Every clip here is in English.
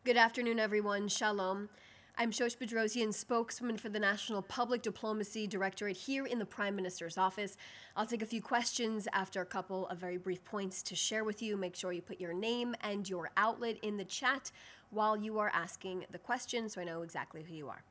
Good afternoon, everyone. Shalom. I'm Shosh Bedrosian, spokeswoman for the National Public Diplomacy Directorate here in the Prime Minister's office. I'll take a few questions after a couple of very brief points to share with you. Make sure you put your name and your outlet in the chat while you are asking the question so I know exactly who you are.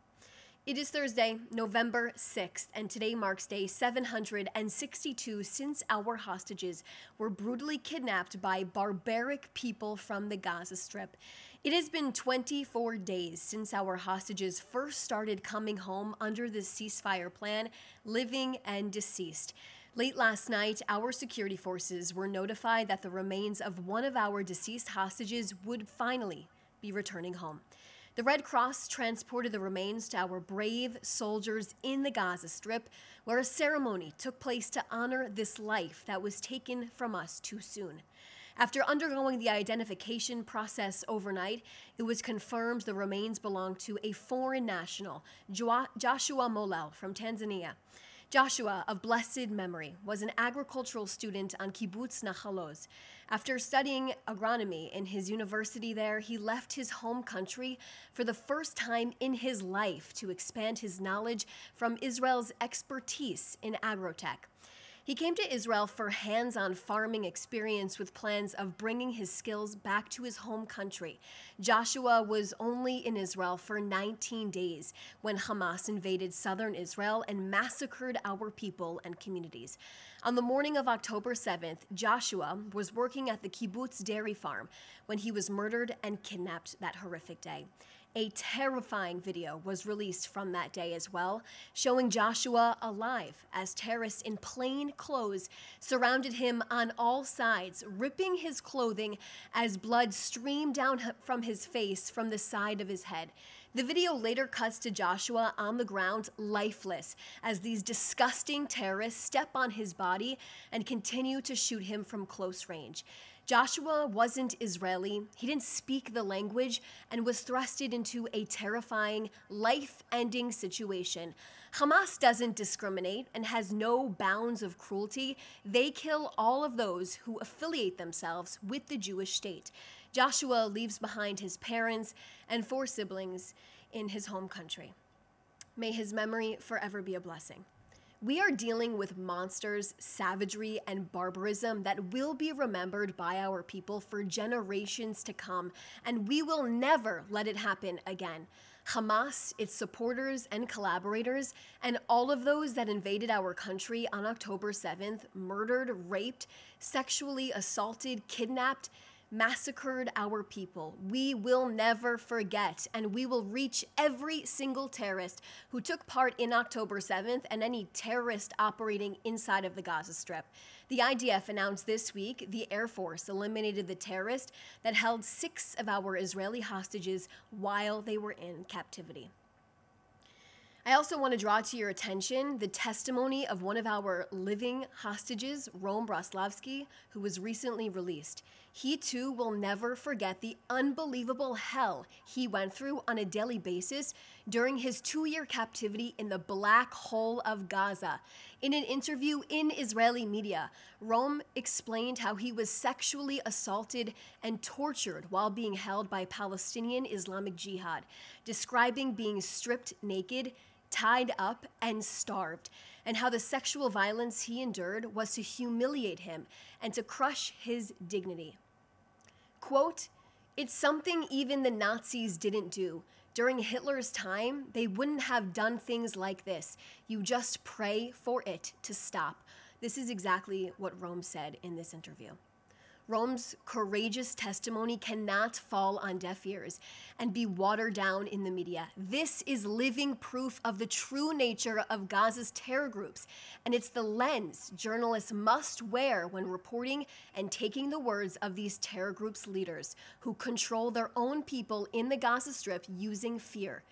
It is Thursday, November 6th, and today marks day 762 since our hostages were brutally kidnapped by barbaric people from the Gaza Strip. It has been 24 days since our hostages first started coming home under the ceasefire plan, living and deceased. Late last night, our security forces were notified that the remains of one of our deceased hostages would finally be returning home. The Red Cross transported the remains to our brave soldiers in the Gaza Strip, where a ceremony took place to honor this life that was taken from us too soon. After undergoing the identification process overnight, it was confirmed the remains belonged to a foreign national, Joshua Molel from Tanzania. Joshua, of blessed memory, was an agricultural student on Kibbutz Nahal Oz. After studying agronomy in his university there, he left his home country for the first time in his life to expand his knowledge from Israel's expertise in agrotech. He came to Israel for hands-on farming experience with plans of bringing his skills back to his home country. Joshua was only in Israel for 19 days when Hamas invaded southern Israel and massacred our people and communities. On the morning of October 7th, Joshua was working at the kibbutz dairy farm when he was murdered and kidnapped that horrific day. A terrifying video was released from that day as well, showing Joshua alive as terrorists in plain clothes surrounded him on all sides, ripping his clothing as blood streamed down from his face from the side of his head. The video later cuts to Joshua on the ground, lifeless, as these disgusting terrorists step on his body and continue to shoot him from close range. Joshua wasn't Israeli, he didn't speak the language, and was thrusted into a terrifying, life-ending situation. Hamas doesn't discriminate and has no bounds of cruelty. They kill all of those who affiliate themselves with the Jewish state. Joshua leaves behind his parents and 4 siblings in his home country. May his memory forever be a blessing. We are dealing with monsters, savagery, and barbarism that will be remembered by our people for generations to come, and we will never let it happen again. Hamas, its supporters and collaborators, and all of those that invaded our country on October 7th, murdered, raped, sexually assaulted, kidnapped, massacred our people. We will never forget, and we will reach every single terrorist who took part in October 7th and any terrorist operating inside of the Gaza Strip. The IDF announced this week the Air Force eliminated the terrorist that held 6 of our Israeli hostages while they were in captivity. I also want to draw to your attention the testimony of one of our living hostages, Rom Braslavsky, who was recently released. He too will never forget the unbelievable hell he went through on a daily basis during his 2-year captivity in the black hole of Gaza. In an interview in Israeli media, Rom explained how he was sexually assaulted and tortured while being held by Palestinian Islamic Jihad, describing being stripped naked, tied up, and starved, and how the sexual violence he endured was to humiliate him and to crush his dignity. Quote, "It's something even the Nazis didn't do. During Hitler's time, they wouldn't have done things like this. You just pray for it to stop." This is exactly what Rome said in this interview. Rome's courageous testimony cannot fall on deaf ears and be watered down in the media. This is living proof of the true nature of Gaza's terror groups, and it's the lens journalists must wear when reporting and taking the words of these terror groups' leaders who control their own people in the Gaza Strip using fear.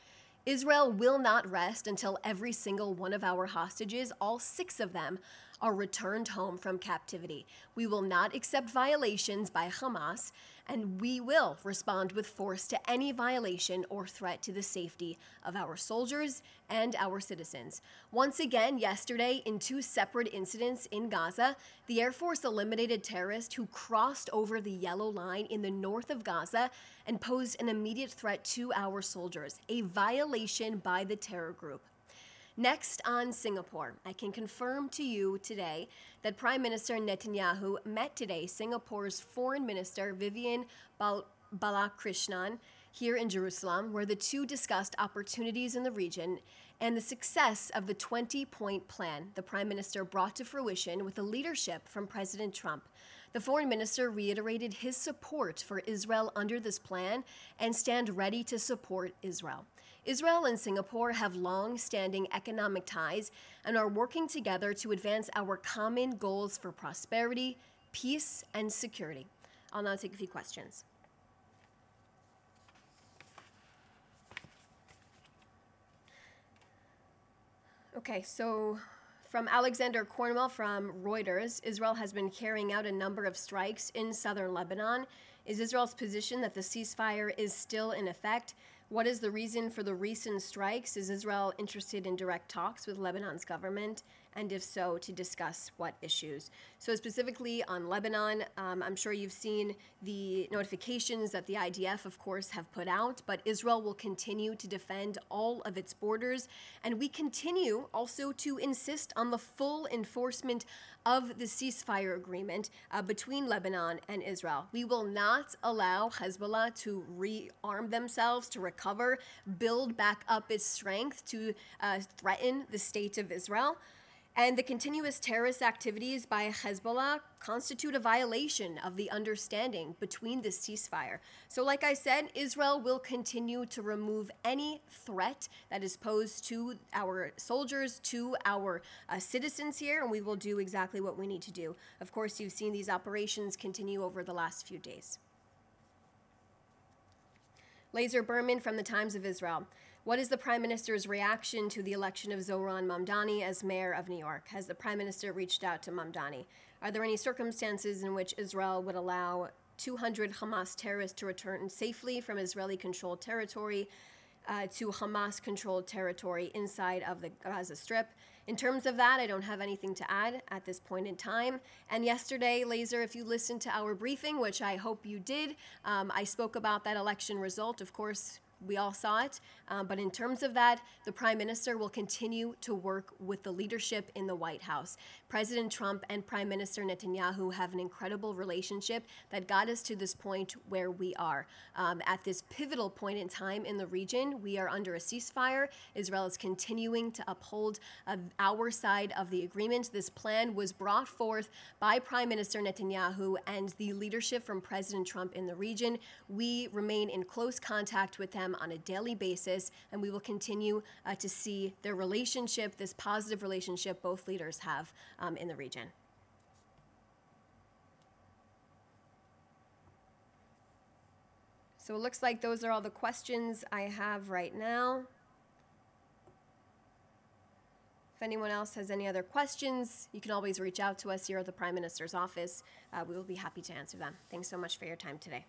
Israel will not rest until every single one of our hostages, all 6 of them, are returned home from captivity. We will not accept violations by Hamas, and we will respond with force to any violation or threat to the safety of our soldiers and our citizens. Once again, yesterday, in 2 separate incidents in Gaza, the Air Force eliminated terrorists who crossed over the yellow line in the north of Gaza and posed an immediate threat to our soldiers, a violation by the terror group. Next, on Singapore, I can confirm to you today that Prime Minister Netanyahu met today Singapore's Foreign Minister Vivian Balakrishnan here in Jerusalem, where the two discussed opportunities in the region and the success of the 20-point plan the Prime Minister brought to fruition with the leadership from President Trump. The Foreign Minister reiterated his support for Israel under this plan and stand ready to support Israel. Israel and Singapore have long-standing economic ties and are working together to advance our common goals for prosperity, peace, and security. I'll now take a few questions. Okay, so from Alexander Cornwell from Reuters, Israel has been carrying out a number of strikes in southern Lebanon. Is Israel's position that the ceasefire is still in effect? What is the reason for the recent strikes? Is Israel interested in direct talks with Lebanon's government? And if so, to discuss what issues? So specifically on Lebanon, I'm sure you've seen the notifications that the IDF, of course, have put out, but Israel will continue to defend all of its borders. And we continue also to insist on the full enforcement of the ceasefire agreement between Lebanon and Israel. We will not allow Hezbollah to rearm themselves, to recover, build back up its strength, to threaten the state of Israel. And the continuous terrorist activities by Hezbollah constitute a violation of the understanding between this ceasefire. So like I said, Israel will continue to remove any threat that is posed to our soldiers, to our citizens here, and we will do exactly what we need to do. Of course, you've seen these operations continue over the last few days. Laser Berman from the Times of Israel. What is the Prime Minister's reaction to the election of Zohran Mamdani as mayor of New York? Has the Prime Minister reached out to Mamdani? Are there any circumstances in which Israel would allow 200 Hamas terrorists to return safely from Israeli-controlled territory to Hamas-controlled territory inside of the Gaza Strip? In terms of that, I don't have anything to add at this point in time. And yesterday, Laser, if you listened to our briefing, which I hope you did, I spoke about that election result. Of course, we all saw it. But in terms of that, the Prime Minister will continue to work with the leadership in the White House. President Trump and Prime Minister Netanyahu have an incredible relationship that got us to this point where we are. At this pivotal point in time in the region, we are under a ceasefire. Israel is continuing to uphold our side of the agreement. This plan was brought forth by Prime Minister Netanyahu and the leadership from President Trump in the region. We remain in close contact with them on a daily basis, and we will continue to see their relationship, this positive relationship both leaders have in the region. So it looks like those are all the questions I have right now. If anyone else has any other questions, you can always reach out to us here at the Prime Minister's office. We will be happy to answer them. Thanks so much for your time today.